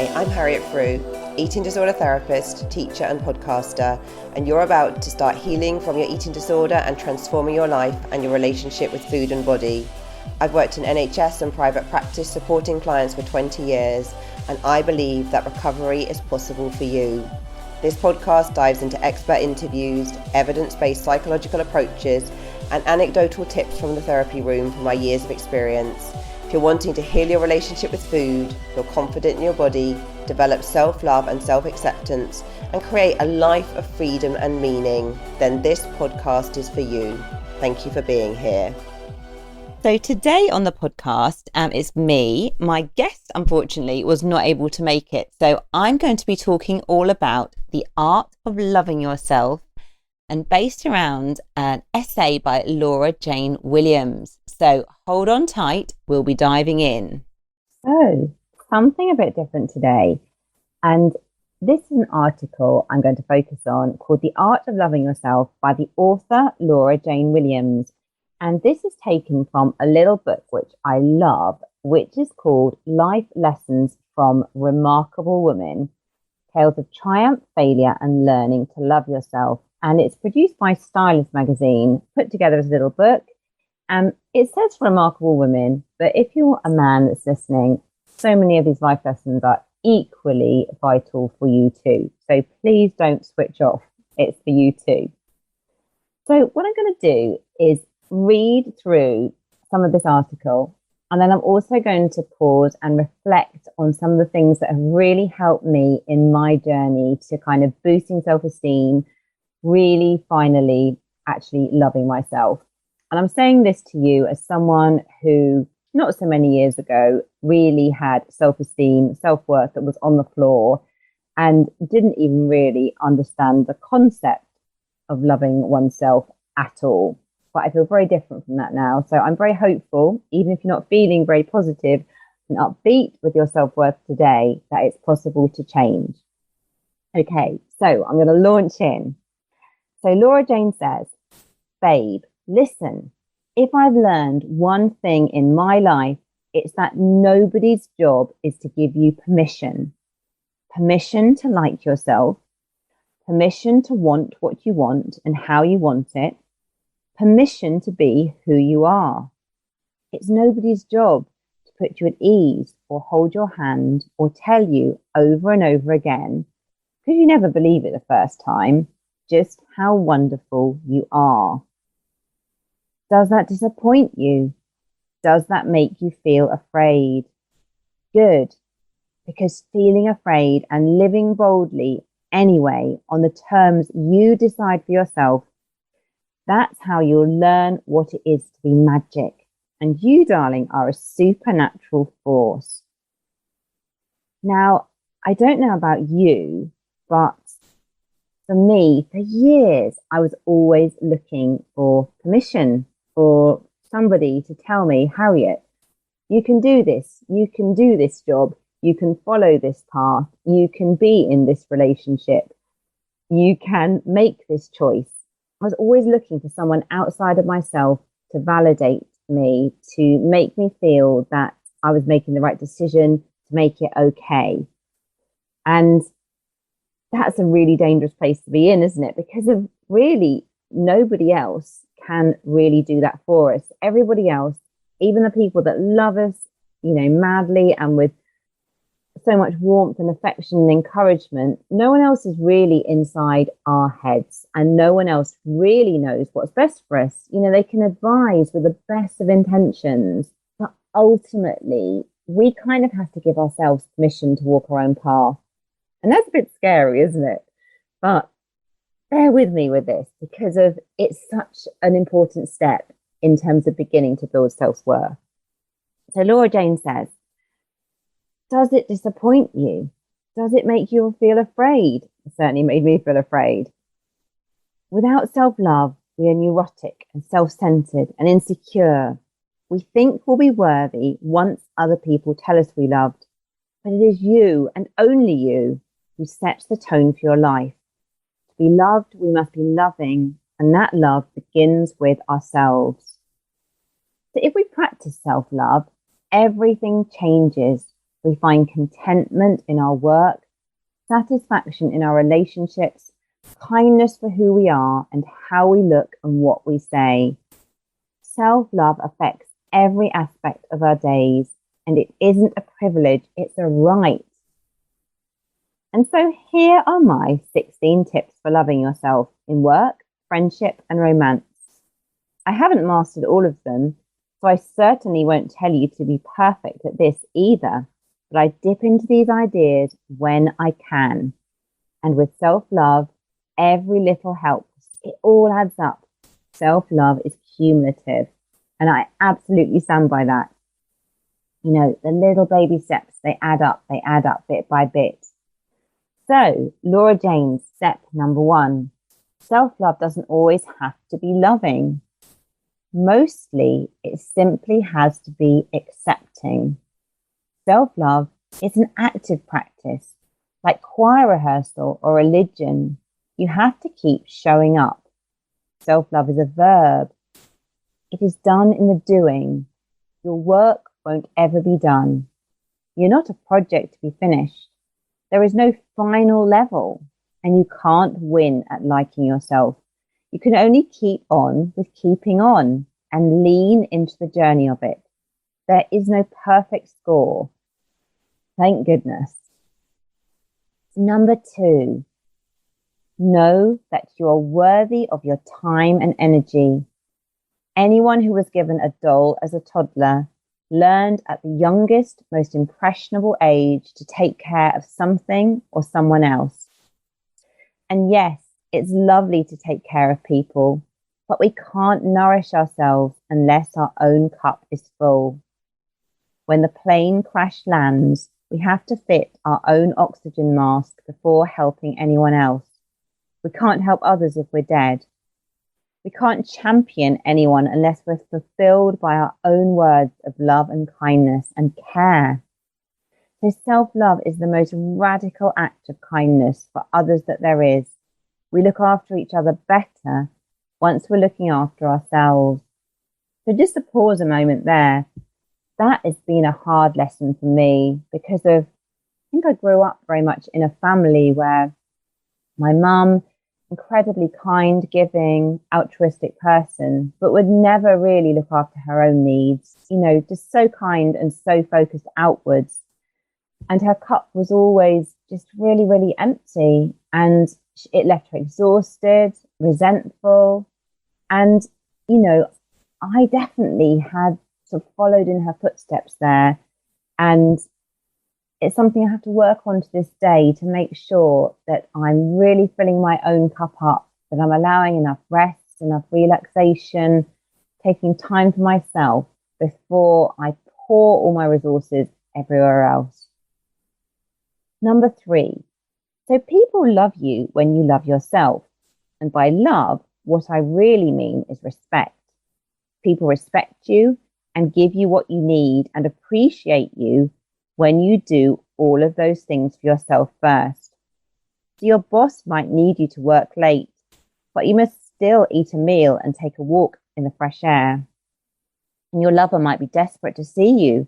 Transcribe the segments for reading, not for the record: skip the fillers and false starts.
Hi, I'm Harriet Frew, eating disorder therapist, teacher and podcaster, and you're about to start healing from your eating disorder and transforming your life and your relationship with food and body. I've worked in NHS and private practice supporting clients for 20 years, and I believe that recovery is possible for you. This podcast dives into expert interviews, evidence-based psychological approaches, and anecdotal tips from the therapy room from my years of experience. If you're wanting to heal your relationship with food, feel confident in your body, develop self-love and self-acceptance, and create a life of freedom and meaning, then this podcast is for you. Thank you for being here. So today on the podcast, it's me. My guest, unfortunately, was not able to make it. So I'm going to be talking all about the art of loving yourself, and based around an essay by Laura Jane Williams. So hold on tight, we'll be diving in. So, something a bit different today. And this is an article I'm going to focus on called The Art of Loving Yourself by the author Laura Jane Williams. And this is taken from a little book which I love, which is called Life Lessons from Remarkable Women, Tales of Triumph, Failure and Learning to Love Yourself. And it's produced by Stylist magazine, put together as a little book. It says Remarkable Women, but if you're a man that's listening, so many of these life lessons are equally vital for you too. So please don't switch off. It's for you too. So what I'm going to do is read through some of this article, and then I'm also going to pause and reflect on some of the things that have really helped me in my journey to kind of boosting self-esteem, really finally actually loving myself. And I'm saying this to you as someone who, not so many years ago, really had self-esteem, self-worth that was on the floor and didn't even really understand the concept of loving oneself at all. But I feel very different from that now. So I'm very hopeful, even if you're not feeling very positive and upbeat with your self-worth today, that it's possible to change. Okay, so I'm going to launch in. So Laura Jane says, babe, listen, if I've learned one thing in my life, it's that nobody's job is to give you permission. Permission to like yourself, permission to want what you want and how you want it, permission to be who you are. It's nobody's job to put you at ease or hold your hand or tell you over and over again, because you never believe it the first time, just how wonderful you are. Does that disappoint you? Does that make you feel afraid? Good, because feeling afraid and living boldly anyway on the terms you decide for yourself, that's how you'll learn what it is to be magic. And you, darling, are a supernatural force. Now, I don't know about you, but for me, for years, I was always looking for permission, for somebody to tell me, Harriet, you can do this job, you can follow this path, you can be in this relationship, you can make this choice. I was always looking for someone outside of myself to validate me, to make me feel that I was making the right decision, to make it okay. And that's a really dangerous place to be in, isn't it? Because of really nobody else can really do that for us. Everybody else, even the people that love us, madly and with so much warmth and affection and encouragement, no one else is really inside our heads, and no one else really knows what's best for us. They can advise with the best of intentions, but ultimately we kind of have to give ourselves permission to walk our own path. And that's a bit scary, isn't it? But bear with me with this, because of it's such an important step in terms of beginning to build self-worth. So Laura Jane says, does it disappoint you? Does it make you feel afraid? It certainly made me feel afraid. Without self-love, we are neurotic and self-centered and insecure. We think we'll be worthy once other people tell us we loved, but it is you and only you who sets the tone for your life. To be loved, we must be loving, and that love begins with ourselves. So if we practice self-love, everything changes. We find contentment in our work, satisfaction in our relationships, kindness for who we are and how we look and what we say. Self-love affects every aspect of our days, and it isn't a privilege, it's a right. And so here are my 16 tips for loving yourself in work, friendship, and romance. I haven't mastered all of them, so I certainly won't tell you to be perfect at this either, but I dip into these ideas when I can. And with self-love, every little helps. It all adds up. Self-love is cumulative, and I absolutely stand by that. You know, the little baby steps, they add up bit by bit. So, Laura Jane's step number 1. Self-love doesn't always have to be loving. Mostly, it simply has to be accepting. Self-love is an active practice, like choir rehearsal or religion. You have to keep showing up. Self-love is a verb. It is done in the doing. Your work won't ever be done. You're not a project to be finished. There is no final level, and you can't win at liking yourself. You can only keep on with keeping on and lean into the journey of it. There is no perfect score. Thank goodness. Number 2, know that you are worthy of your time and energy. Anyone who was given a doll as a toddler learned at the youngest, most impressionable age to take care of something or someone else. And yes, it's lovely to take care of people, but we can't nourish ourselves unless our own cup is full. When the plane crash lands, we have to fit our own oxygen mask before helping anyone else. We can't help others if we're dead. We can't champion anyone unless we're fulfilled by our own words of love and kindness and care. So self-love is the most radical act of kindness for others that there is. We look after each other better once we're looking after ourselves. So just to pause a moment there, that has been a hard lesson for me because I think I grew up very much in a family where my mum, incredibly kind, giving, altruistic person, but would never really look after her own needs, you know, just so kind and so focused outwards. And her cup was always just really, really empty, and it left her exhausted, resentful. And, you know, I definitely had sort of followed in her footsteps there. And it's something I have to work on to this day to make sure that I'm really filling my own cup up, that I'm allowing enough rest, enough relaxation, taking time for myself before I pour all my resources everywhere else. Number 3, so people love you when you love yourself. And by love, what I really mean is respect. People respect you and give you what you need and appreciate you when you do all of those things for yourself first. So your boss might need you to work late, but you must still eat a meal and take a walk in the fresh air. And your lover might be desperate to see you,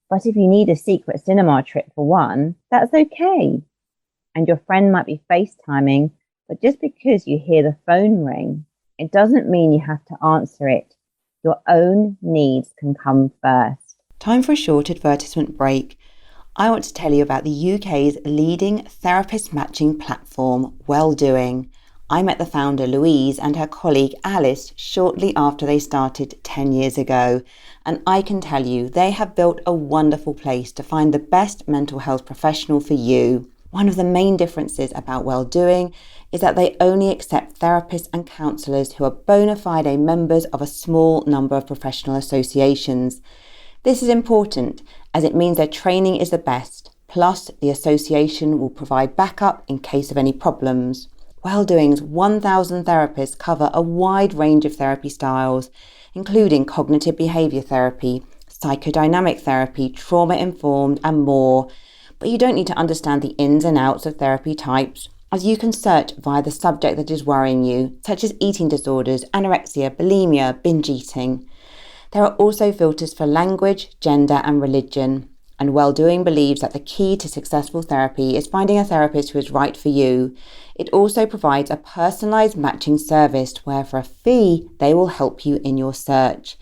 but if you need a secret cinema trip for one, that's okay. And your friend might be FaceTiming, but just because you hear the phone ring, it doesn't mean you have to answer it. Your own needs can come first. Time for a short advertisement break. I want to tell you about the UK's leading therapist matching platform, Welldoing. I met the founder Louise and her colleague Alice shortly after they started 10 years ago, and I can tell you they have built a wonderful place to find the best mental health professional for you. One of the main differences about Welldoing is that they only accept therapists and counsellors who are bona fide members of a small number of professional associations. This is important as it means their training is the best, plus the association will provide backup in case of any problems. Welldoing's 1,000 therapists cover a wide range of therapy styles, including cognitive behaviour therapy, psychodynamic therapy, trauma-informed and more. But you don't need to understand the ins and outs of therapy types, as you can search via the subject that is worrying you, such as eating disorders, anorexia, bulimia, binge eating. There are also filters for language, gender and religion. And Welldoing believes that the key to successful therapy is finding a therapist who is right for you. It also provides a personalised matching service where for a fee, they will help you in your search.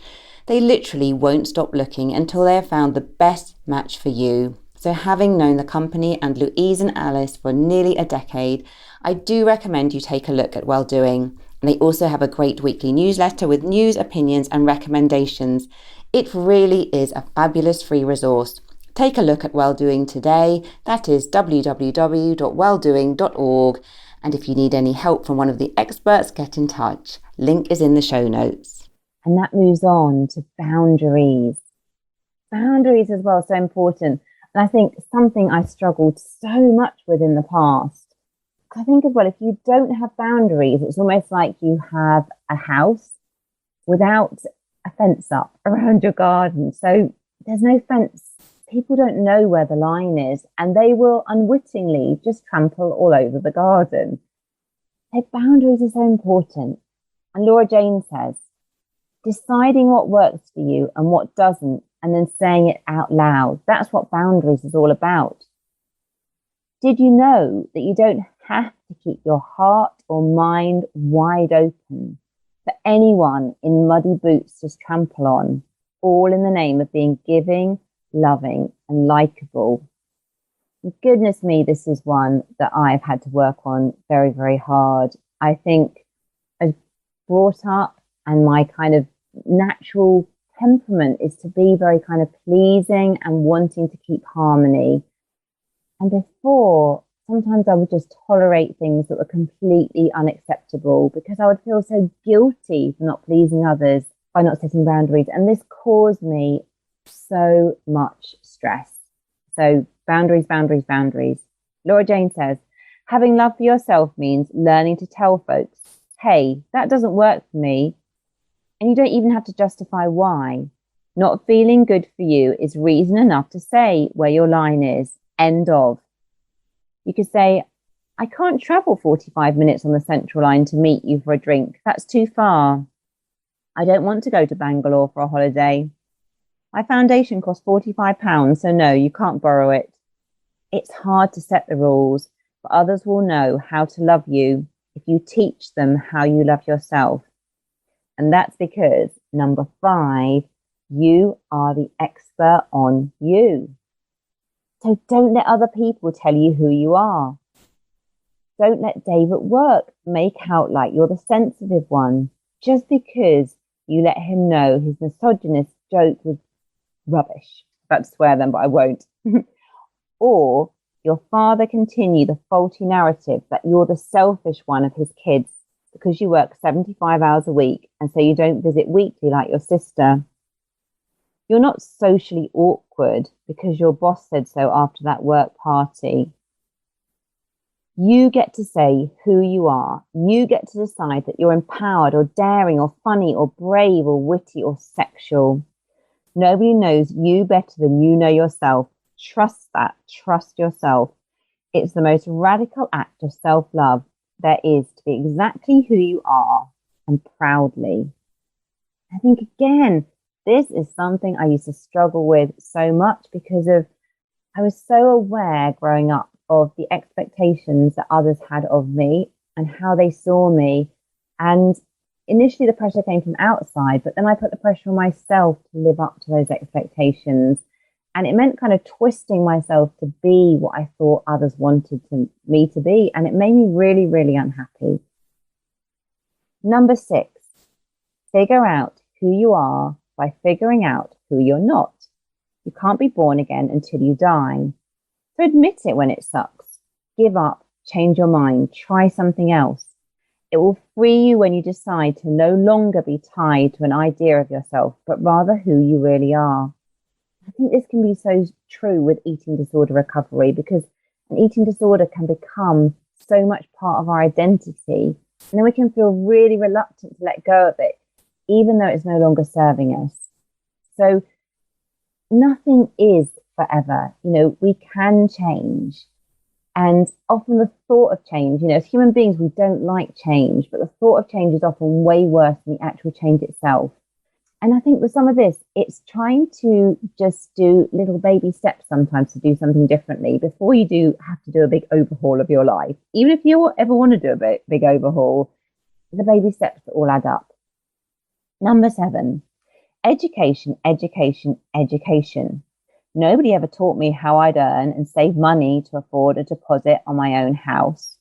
They literally won't stop looking until they have found the best match for you. So having known the company and Louise and Alice for nearly a decade, I do recommend you take a look at Welldoing. And they also have a great weekly newsletter with news, opinions and recommendations. It really is a fabulous free resource. Take a look at Welldoing today. That is www.welldoing.org. And if you need any help from one of the experts, get in touch. Link is in the show notes. And that moves on to boundaries. Boundaries as well, so important. And I think something I struggled so much with in the past. I think as well, if you don't have boundaries, it's almost like you have a house without a fence up around your garden. So there's no fence. People don't know where the line is, and they will unwittingly just trample all over the garden. So boundaries are so important. And Laura Jane says, deciding what works for you and what doesn't, and then saying it out loud. That's what boundaries is all about. Did you know that you don't have to keep your heart or mind wide open for anyone in muddy boots to trample on, all in the name of being giving, loving and likable? Goodness me, this is one that I've had to work on very, very hard. I think I was brought up and my kind of natural temperament is to be very kind of pleasing and wanting to keep harmony. And before, sometimes I would just tolerate things that were completely unacceptable because I would feel so guilty for not pleasing others by not setting boundaries. And this caused me so much stress. So boundaries, boundaries, boundaries. Laura Jane says, having love for yourself means learning to tell folks, hey, that doesn't work for me. And you don't even have to justify why. Not feeling good for you is reason enough to say where your line is. End of. You could say, I can't travel 45 minutes on the Central Line to meet you for a drink. That's too far. I don't want to go to Bangalore for a holiday. My foundation costs £45, so no, you can't borrow it. It's hard to set the rules, but others will know how to love you if you teach them how you love yourself. And that's because, number 5, you are the expert on you. So don't let other people tell you who you are. Don't let Dave at work make out like you're the sensitive one just because you let him know his misogynist joke was rubbish. I'm about to swear then, but I won't. Or your father continue the faulty narrative that you're the selfish one of his kids because you work 75 hours a week and so you don't visit weekly like your sister. You're not socially awkward because your boss said so after that work party. You get to say who you are. You get to decide that you're empowered or daring or funny or brave or witty or sexual. Nobody knows you better than you know yourself. Trust that. Trust yourself. It's the most radical act of self-love there is to be exactly who you are and proudly. I think, again, this is something I used to struggle with so much because I was so aware growing up of the expectations that others had of me and how they saw me. And initially the pressure came from outside, but then I put the pressure on myself to live up to those expectations. And it meant kind of twisting myself to be what I thought others wanted me to be. And it made me really, really unhappy. Number 6, figure out who you are by figuring out who you're not. You can't be born again until you die. So admit it when it sucks. Give up, change your mind, try something else. It will free you when you decide to no longer be tied to an idea of yourself, but rather who you really are. I think this can be so true with eating disorder recovery because an eating disorder can become so much part of our identity. And then we can feel really reluctant to let go of it, even though it's no longer serving us. So nothing is forever. We can change. And often the thought of change, as human beings, we don't like change, but the thought of change is often way worse than the actual change itself. And I think with some of this, it's trying to just do little baby steps sometimes to do something differently before you do have to do a big overhaul of your life. Even if you ever want to do a big overhaul, the baby steps all add up. Number 7, education, education, education. Nobody ever taught me how I'd earn and save money to afford a deposit on my own house.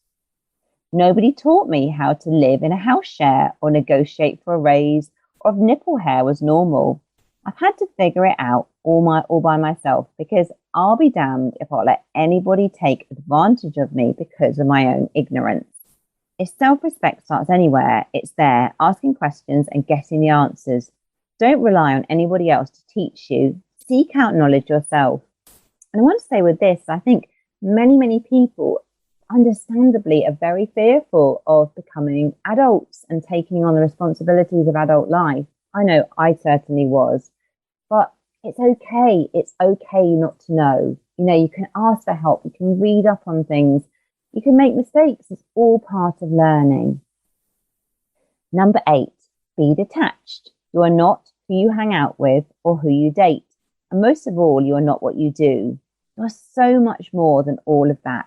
Nobody taught me how to live in a house share or negotiate for a raise or if nipple hair was normal. I've had to figure it out all by myself, because I'll be damned if I'll let anybody take advantage of me because of my own ignorance. If self-respect starts anywhere, it's there, asking questions and getting the answers. Don't rely on anybody else to teach you. Seek out knowledge yourself. And I want to say with this, I think many people understandably are very fearful of becoming adults and taking on the responsibilities of adult life. I know I certainly was, but it's okay. It's okay not to know. You know, you can ask for help. You can read up on things. You can make mistakes. It's all part of learning. Number 8, be detached. You are not who you hang out with or who you date. And most of all, you are not what you do. You are so much more than all of that.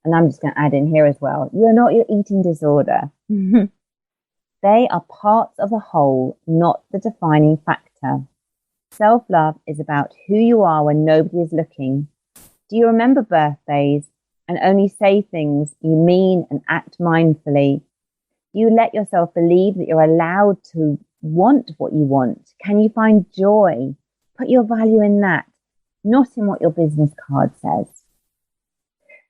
And I'm just going to add in here as well, you're not your eating disorder. They are parts of the whole, not the defining factor. Self-love is about who you are when nobody is looking. Do you remember birthdays and only say things you mean and act mindfully? Do you let yourself believe that you're allowed to want what you want? Can you find joy? Put your value in that, not in what your business card says.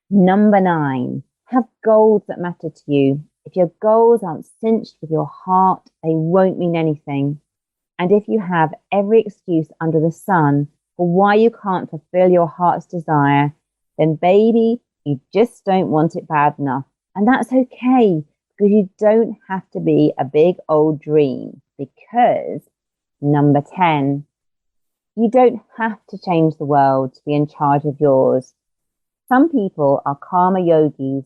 Number 9, have goals that matter to you. If your goals aren't cinched with your heart, they won't mean anything. And if you have every excuse under the sun for why you can't fulfill your heart's desire, then baby, you just don't want it bad enough. And that's okay, because you don't have to be a big old dream. Because number 10, you don't have to change the world to be in charge of yours. Some people are karma yogis.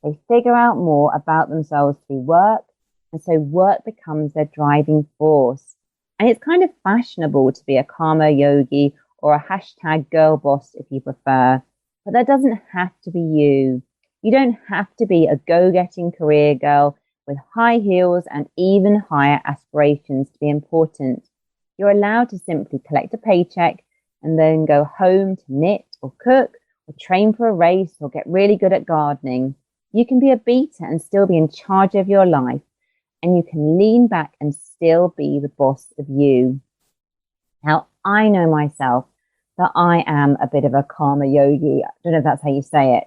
They figure out more about themselves through work, and so work becomes their driving force. And it's kind of fashionable to be a karma yogi or a hashtag girl boss if you prefer, but that doesn't have to be you. You don't have to be a go-getting career girl with high heels and even higher aspirations to be important. You're allowed to simply collect a paycheck and then go home to knit or cook or train for a race or get really good at gardening. You can be a beater and still be in charge of your life, and you can lean back and still be the boss of you. Now, I know myself that I am a bit of a karma yogi. I don't know if that's how you say it.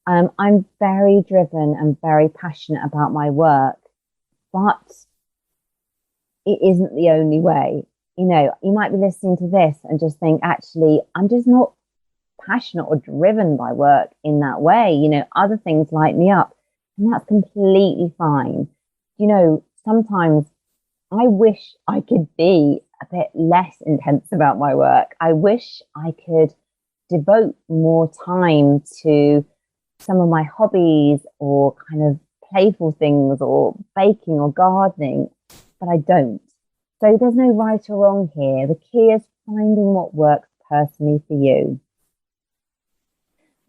I'm very driven and very passionate about my work, but it isn't the only way. You know, you might be listening to this and just think, actually, I'm just not passionate or driven by work in that way. You know, other things light me up, and that's completely fine. You know, sometimes I wish I could be a bit less intense about my work. I wish I could devote more time to some of my hobbies or kind of playful things or baking or gardening, but I don't. So there's no right or wrong here. The key is finding what works personally for you.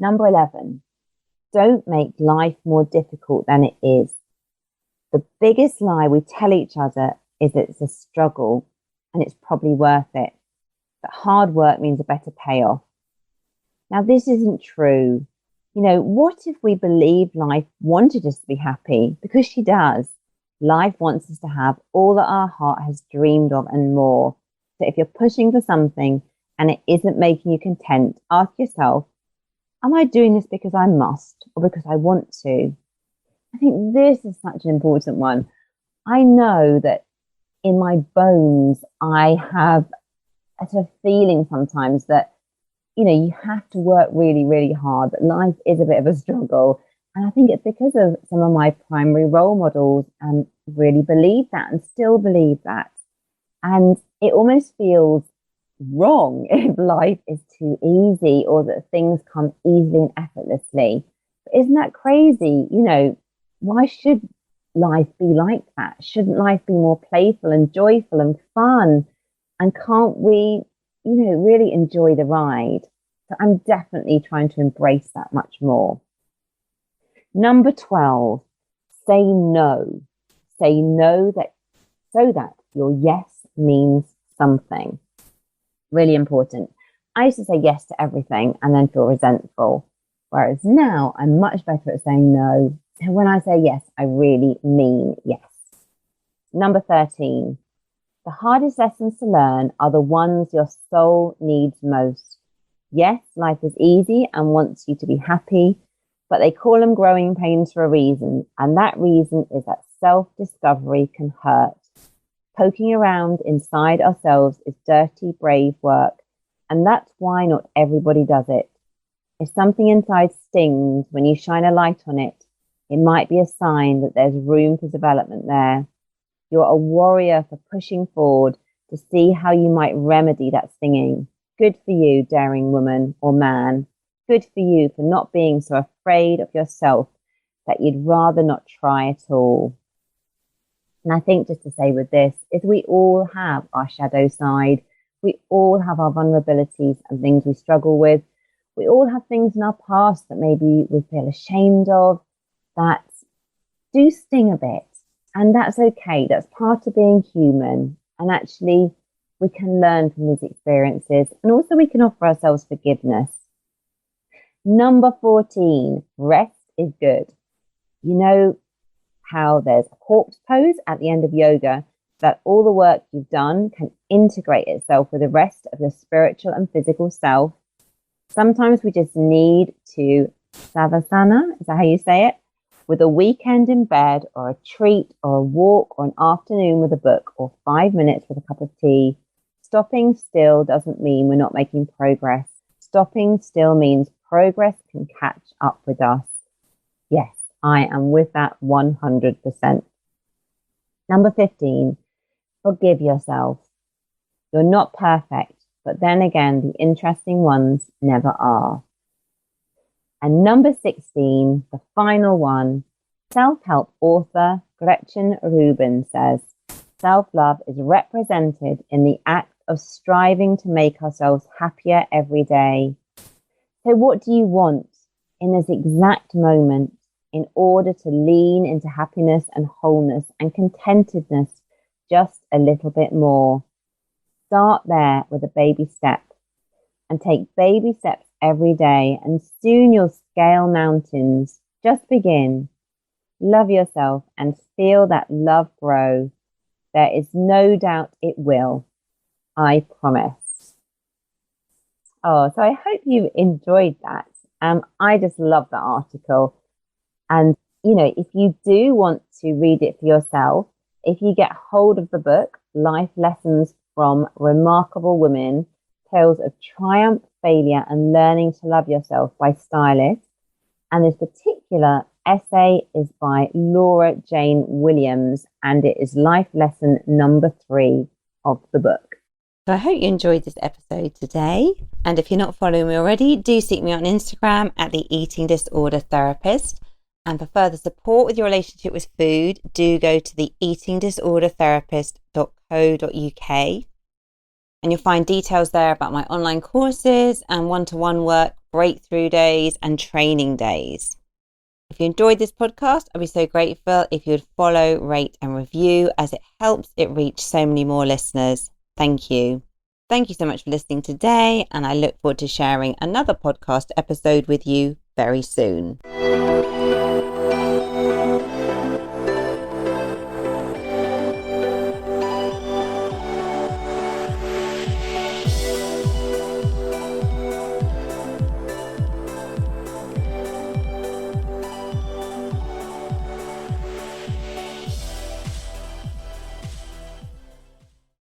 Number 11, don't make life more difficult than it is. The biggest lie we tell each other is that it's a struggle and it's probably worth it, that hard work means a better payoff. Now, this isn't true. You know, what if we believed life wanted us to be happy? Because she does. Life wants us to have all that our heart has dreamed of and more. So if you're pushing for something and it isn't making you content, ask yourself, am I doing this because I must or because I want to? I think this is such an important one. I know that in my bones, I have a sort of feeling sometimes that, you know, you have to work really, really hard, that life is a bit of a struggle. And I think it's because of some of my primary role models really believe that and still believe that. And it almost feels wrong if life is too easy or that things come easily and effortlessly. But isn't that crazy? You know, why should life be like that? Shouldn't life be more playful and joyful and fun? And can't we, really enjoy the ride? So I'm definitely trying to embrace that much more. Number 12, say no. Say no so that your yes means something. Really important. I used to say yes to everything and then feel resentful. Whereas now I'm much better at saying no. So when I say yes, I really mean yes. Number 13, the hardest lessons to learn are the ones your soul needs most. Yes, life is easy and wants you to be happy, but they call them growing pains for a reason. And that reason is that self-discovery can hurt. Poking around inside ourselves is dirty, brave work. And that's why not everybody does it. If something inside stings when you shine a light on it, it might be a sign that there's room for development there. You're a warrior for pushing forward to see how you might remedy that stinging. Good for you, daring woman or man. Good for you for not being so afraid of yourself that you'd rather not try at all. And I think just to say with this is we all have our shadow side. We all have our vulnerabilities and things we struggle with. We all have things in our past that maybe we feel ashamed of that do sting a bit. And that's okay. That's part of being human. And actually, we can learn from these experiences. And also we can offer ourselves forgiveness. Number 14, rest is good. You know how there's a corpse pose at the end of yoga, that all the work you've done can integrate itself with the rest of your spiritual and physical self. Sometimes we just need to savasana, is that how you say it? With a weekend in bed or a treat or a walk or an afternoon with a book or 5 minutes with a cup of tea. Stopping still doesn't mean we're not making progress. Stopping still means progress can catch up with us. Yes, I am with that 100%. Number 15, forgive yourself. You're not perfect, but then again, the interesting ones never are. And number 16, the final one, self-help author Gretchen Rubin says, self-love is represented in the act of striving to make ourselves happier every day. So what do you want in this exact moment in order to lean into happiness and wholeness and contentedness just a little bit more? Start there with a baby step and take baby steps every day, and soon you'll scale mountains. Just begin. Love yourself and feel that love grow. There is no doubt it will. I promise. Oh, so I hope you enjoyed that. I just love that article. And, if you do want to read it for yourself, if you get hold of the book, Life Lessons from Remarkable Women, Tales of Triumph, Failure and Learning to Love Yourself by Stylist. And this particular essay is by Laura Jane Williams, and it is life lesson number 3 of the book. So I hope you enjoyed this episode today. And if you're not following me already, do seek me on Instagram at the Eating Disorder Therapist. And for further support with your relationship with food, do go to the eatingdisordertherapist.co.uk. And you'll find details there about my online courses and one-to-one work, breakthrough days and training days. If you enjoyed this podcast, I'd be so grateful if you would follow, rate and review, as it helps it reach so many more listeners. Thank you. Thank you so much for listening today, and I look forward to sharing another podcast episode with you very soon.